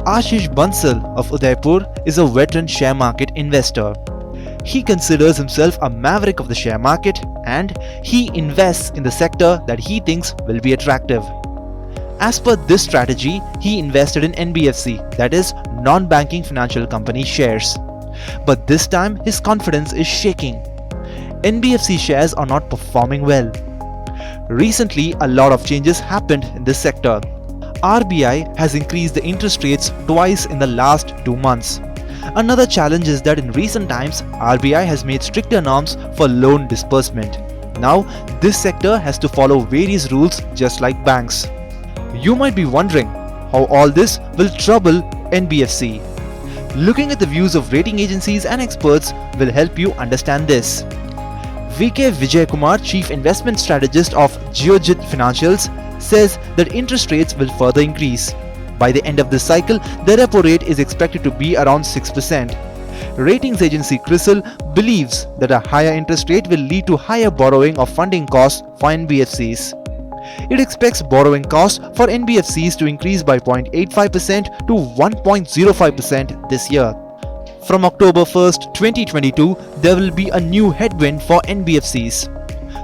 Ashish Bansal of Udaipur is a veteran share market investor. He considers himself a maverick of the share market and he invests in the sector that he thinks will be attractive. As per this strategy, he invested in NBFC, that is, non-banking financial company shares. But this time, his confidence is shaking. NBFC shares are not performing well. Recently, a lot of changes happened in this sector. RBI has increased the interest rates twice in the last 2 months. Another challenge is that in recent times, RBI has made stricter norms for loan disbursement. Now, this sector has to follow various rules just like banks. You might be wondering how all this will trouble NBFC. Looking at the views of rating agencies and experts will help you understand this. VK Vijay Kumar, Chief Investment Strategist of Geojit Financials, says that interest rates will further increase. By the end of this cycle, the repo rate is expected to be around 6%. Ratings agency CRISIL believes that a higher interest rate will lead to higher borrowing of funding costs for NBFCs. It expects borrowing costs for NBFCs to increase by 0.85% to 1.05% this year. From October 1st, 2022, there will be a new headwind for NBFCs.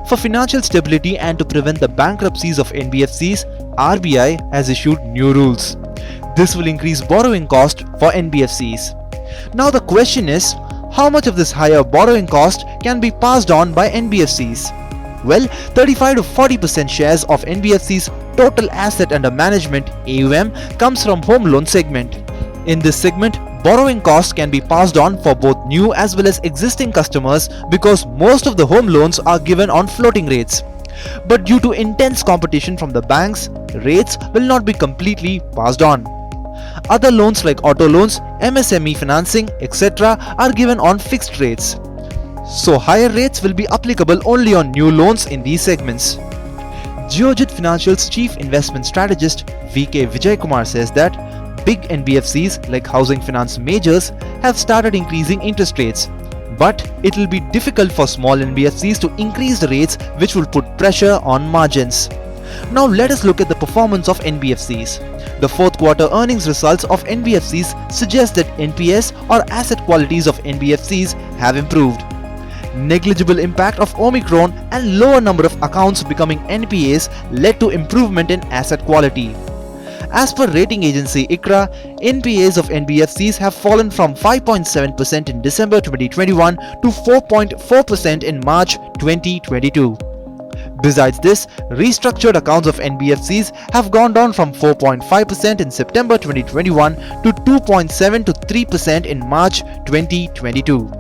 For financial stability and to prevent the bankruptcies of NBFCs, RBI has issued new rules. This will increase borrowing cost for NBFCs. Now the question is, how much of this higher borrowing cost can be passed on by NBFCs? Well, 35 to 40% shares of NBFC's total asset under management AUM comes from home loan segment. In this segment, borrowing costs can be passed on for both new as well as existing customers because most of the home loans are given on floating rates. But due to intense competition from the banks, rates will not be completely passed on. Other loans like auto loans, MSME financing, etc. are given on fixed rates. So higher rates will be applicable only on new loans in these segments. Geojit Financial's Chief Investment Strategist VK Vijay Kumar says that big NBFCs like housing finance majors have started increasing interest rates. But it will be difficult for small NBFCs to increase the rates, which will put pressure on margins. Now let us look at the performance of NBFCs. The fourth quarter earnings results of NBFCs suggest that NPS or asset qualities of NBFCs have improved. Negligible impact of Omicron and lower number of accounts becoming NPAs led to improvement in asset quality. As per rating agency ICRA, NPAs of NBFCs have fallen from 5.7% in December 2021 to 4.4% in March 2022. Besides this, restructured accounts of NBFCs have gone down from 4.5% in September 2021 to 2.7% to 3% in March 2022.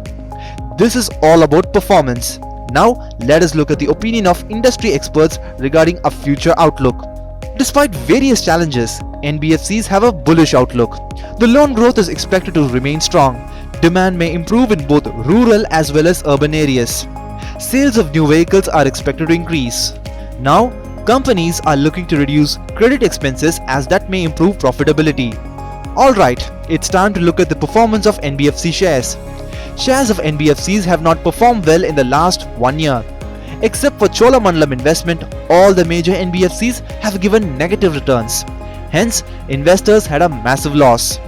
This is all about performance. Now, let us look at the opinion of industry experts regarding a future outlook. Despite various challenges, NBFCs have a bullish outlook. The loan growth is expected to remain strong. Demand may improve in both rural as well as urban areas. Sales of new vehicles are expected to increase. Now, companies are looking to reduce credit expenses as that may improve profitability. Alright, it's time to look at the performance of NBFC shares. Shares of NBFCs have not performed well in the last 1 year. Except for Cholamandalam Investment, all the major NBFCs have given negative returns. Hence, investors had a massive loss.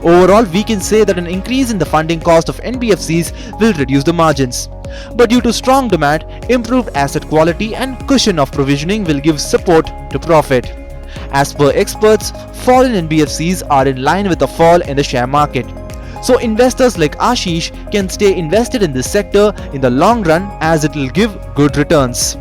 Overall, we can say that an increase in the funding cost of NBFCs will reduce the margins. But due to strong demand, improved asset quality and cushion of provisioning will give support to profit. As per experts, fall in NBFCs are in line with the fall in the share market. So investors like Ashish can stay invested in this sector in the long run as it will give good returns.